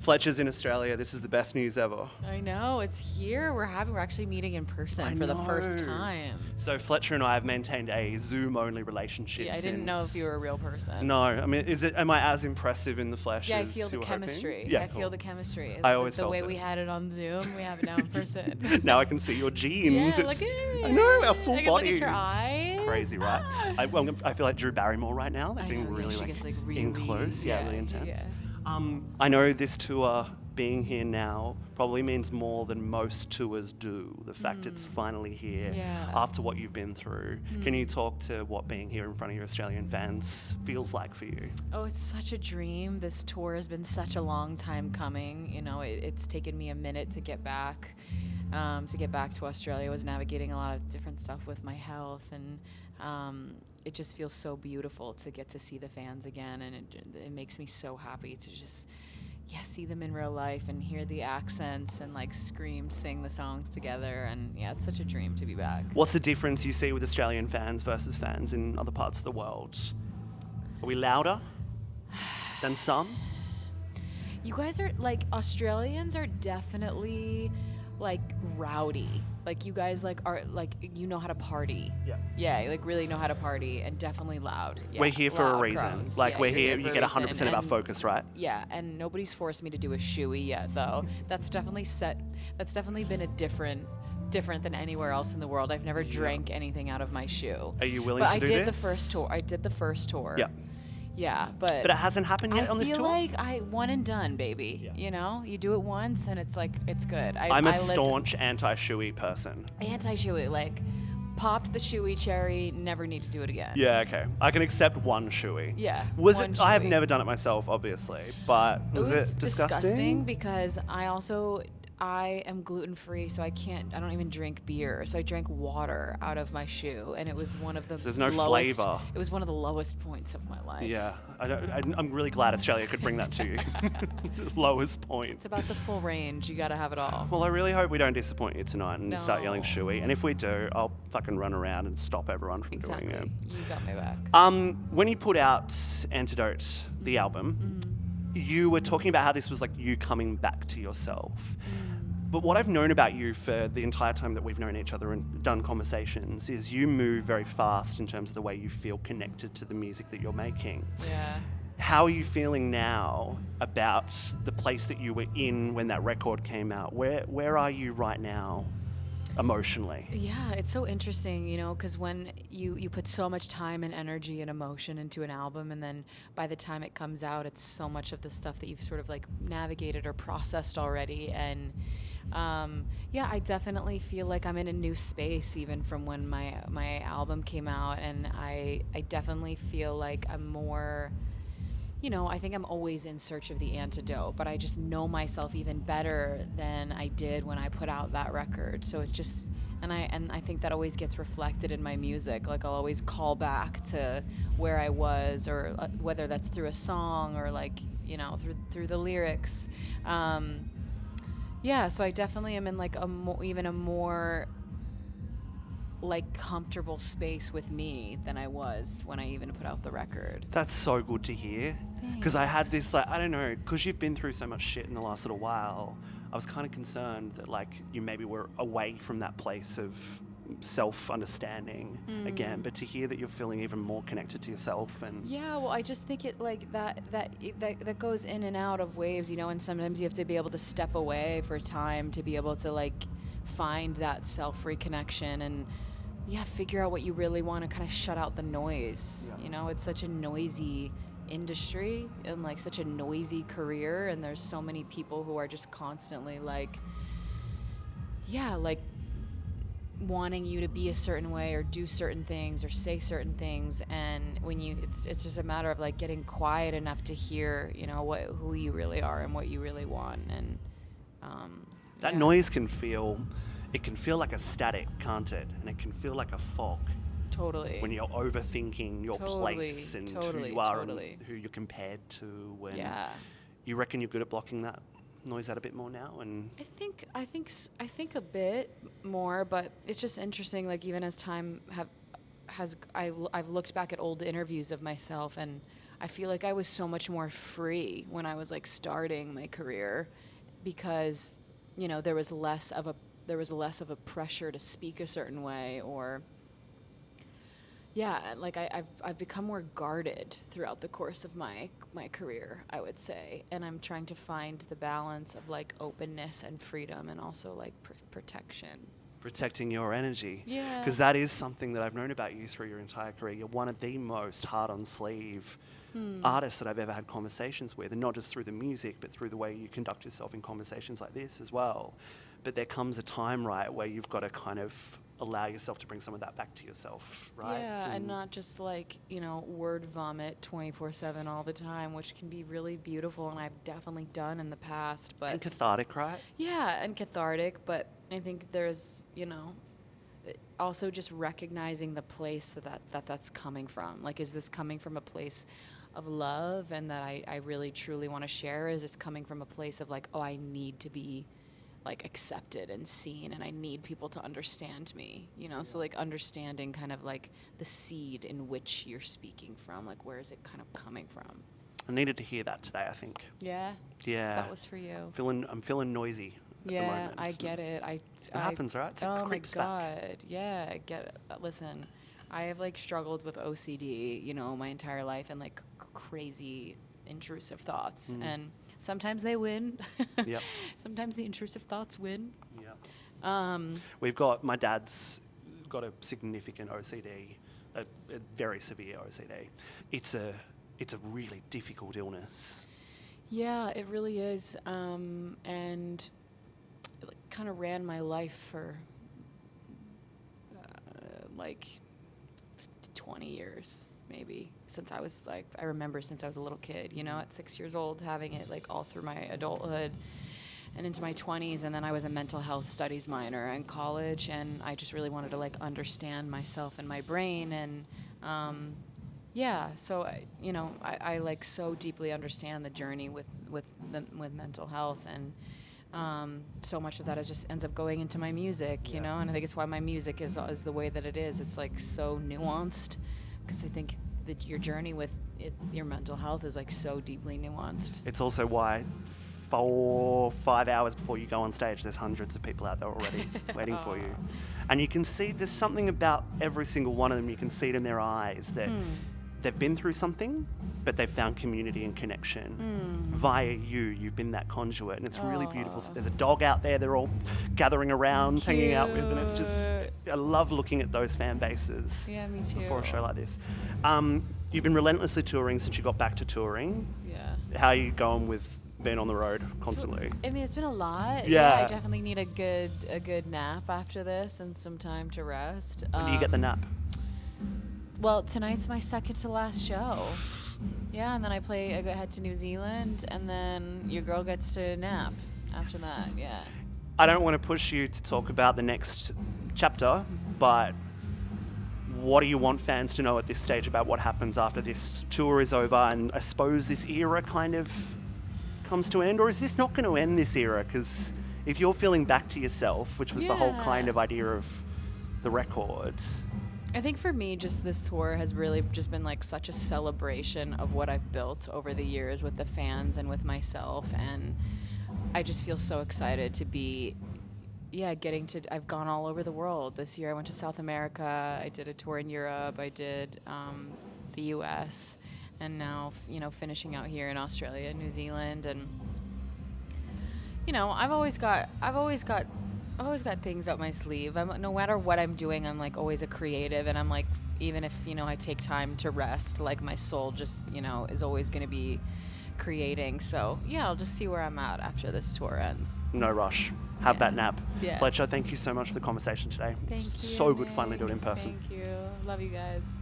Fletcher's in Australia. This is the best news ever. I know, it's here. We're actually meeting in person for the first time. So Fletcher and I have maintained a Zoom-only relationship. Yeah, I didn't know if you were a real person. No, I mean, am I as impressive in the flesh? Yeah, I as feel the you were chemistry. hoping? Yeah, I feel the chemistry. I always the felt way it. we had it on Zoom, we have it now in person. Now I can see your genes. Yeah, look at it. I know, our full I can bodies. look at your eyes. It's crazy, right? I feel like Drew Barrymore right now. They're being really, she gets, really in close. Yeah, really intense. Yeah. I know this tour, being here now, probably means more than most tours do. The fact it's finally here after what you've been through. Can you talk to what being here in front of your Australian fans feels like for you? Oh, it's such a dream. This tour has been such a long time coming. You know, it's taken me a minute to get back. To Australia. I was navigating a lot of different stuff with my health, and it just feels so beautiful to get to see the fans again, and it makes me so happy to just see them in real life and hear the accents and like scream, sing the songs together, and it's such a dream to be back. What's the difference you see with Australian fans versus fans in other parts of the world? Are we louder than some? You guys are Australians are definitely rowdy. Like, you guys are you know how to party. Yeah, really know how to party, and definitely loud. Yeah, we're here for a reason. Crowds. We're here, for you a get reason. 100% of our focus, right? Yeah, and nobody's forced me to do a shoey yet, though. That's definitely been a different than anywhere else in the world. I've never drank anything out of my shoe. Are you willing to do this? But I did the first tour. Yeah. Yeah, but it hasn't happened yet on this tour? I feel like one and done, baby. Yeah. You know, you do it once and it's good. I'm a staunch anti-shoey person. Anti-shoey, popped the shoey cherry, never need to do it again. Yeah, okay. I can accept one shoey. Yeah. I have never done it myself, obviously, but was it disgusting? Because I am gluten-free, so I don't even drink beer. So I drank water out of my shoe, and it was one of the there's no lowest, flavor. It was one of the lowest points of my life. Yeah, I'm really glad Australia could bring that to you. Lowest point. It's about the full range. You gotta have it all. Well, I really hope we don't disappoint you tonight and start yelling shoey. And if we do, I'll fucking run around and stop everyone from doing it. You got my back. When you put out Antidote, the album, you were talking about how this was like you coming back to yourself. But what I've known about you for the entire time that we've known each other and done conversations is you move very fast in terms of the way you feel connected to the music that you're making. Yeah. How are you feeling now about the place that you were in when that record came out? Where are you right now emotionally? Yeah, it's so interesting, because when you put so much time and energy and emotion into an album, and then by the time it comes out, it's so much of the stuff that you've sort of navigated or processed already. And I definitely feel like I'm in a new space even from when my album came out, and I definitely feel like I'm more, I think I'm always in search of the antidote, but I just know myself even better than I did when I put out that record. So it just, and I think that always gets reflected in my music. I'll always call back to where I was, or whether that's through a song or through the lyrics. So I definitely am in even a more comfortable space with me than I was when I even put out the record. That's so good to hear. Because I had this, I don't know, because you've been through so much shit in the last little while, I was kind of concerned that you maybe were away from that place of self-understanding again, but to hear that you're feeling even more connected to yourself. And I just think it that goes in and out of waves, and sometimes you have to be able to step away for time to be able to find that self-reconnection and figure out what you really want, to kind of shut out the noise. It's such a noisy industry and such a noisy career, and there's so many people who are just constantly wanting you to be a certain way or do certain things or say certain things, and when it's just a matter of getting quiet enough to hear who you really are and what you really want. And that noise can feel like a static, can't it? And it can feel like a fog. Totally. When you're overthinking your place and who you are and who you're compared to. And you reckon you're good at blocking that noise out a bit more now? And I think a bit more, but it's just interesting. Even as time I've looked back at old interviews of myself, and I feel like I was so much more free when I was like starting my career, because, you know, there was less of a pressure to speak a certain way, or yeah, like I've become more guarded throughout the course of my career, I would say, and I'm trying to find the balance of like openness and freedom, and also like protection. Protecting your energy. Yeah. Because that is something that I've known about you through your entire career. You're one of the most hard on sleeve artists that I've ever had conversations with, and not just through the music, but through the way you conduct yourself in conversations like this as well. But there comes a time, right, where you've got to kind of allow yourself to bring some of that back to yourself, right? Yeah, and not just like, you know, word vomit 24/7 all the time, which can be really beautiful, and I've definitely done in the past. But and cathartic, right? yeah, and cathartic, but I think there's, you know, also just recognizing the place that's coming from. Like, is this coming from a place of love and that I really truly want to share? Or is this coming from a place of like, oh, I need to be like accepted and seen, and I need people to understand me, you know? So like understanding kind of like the seed in which you're speaking from, like where is it kind of coming from? I needed to hear that today, I think. Yeah? Yeah. That was for you. I'm feeling noisy at the Yeah, moment. I get it. It happens, right? It Oh my creeps back. God. Yeah, I get it. Listen, I have like struggled with OCD, you know, my entire life, and like crazy intrusive thoughts. And sometimes they win. Yep. Sometimes the intrusive thoughts win. Yeah. My dad's got a significant OCD, a very severe OCD. It's a really difficult illness. Yeah, it really is. And it kind of ran my life for like 20 years, maybe. Since I was like, I remember since I was a little kid, you know, at 6 years old, having it like all through my adulthood and into my 20s. And then I was a mental health studies minor in college, and I just really wanted to like understand myself and my brain. And yeah, so I like so deeply understand the journey with mental health, and so much of that is just ends up going into my music, you know. And I think it's why my music is the way that it is. It's like so nuanced, because I think that your journey with your mental health is like so deeply nuanced. It's also why 4-5 hours before you go on stage, there's hundreds of people out there already waiting for you. And you can see there's something about every single one of them. You can see it in their eyes that they've been through something, but they've found community and connection via you. You've been that conduit, and it's really beautiful. So there's a dog out there they're all gathering around, hanging out with, and it's just, I love looking at those fan bases. Yeah, me too. Before a show like this. You've been relentlessly touring since you got back to touring. Yeah. How are you going with being on the road constantly? I mean, it's been a lot. Yeah. I definitely need a good nap after this and some time to rest. When do you get the nap? Well, tonight's my second to last show. Yeah, and then I head to New Zealand, and then your girl gets to nap after that. Yeah. I don't want to push you to talk about the next chapter, but what do you want fans to know at this stage about what happens after this tour is over, and I suppose this era kind of comes to an end? Or is this not going to end this era? Because if you're feeling back to yourself, which was the whole kind of idea of the records. I think for me, just this tour has really just been like such a celebration of what I've built over the years with the fans and with myself. And I just feel so excited to be, I've gone all over the world. This year I went to South America, I did a tour in Europe, I did the US, and now, finishing out here in Australia and New Zealand. And, I've always got things up my sleeve. No matter what I'm doing, I'm like always a creative, and I'm like, even if, I take time to rest, like my soul just, is always going to be creating. So yeah, I'll just see where I'm at after this tour ends. No rush. Have that nap. Yes. Fletcher, thank you so much for the conversation today. Thank It's you, so good Nick. finally doing it in person. Thank you. Love you guys.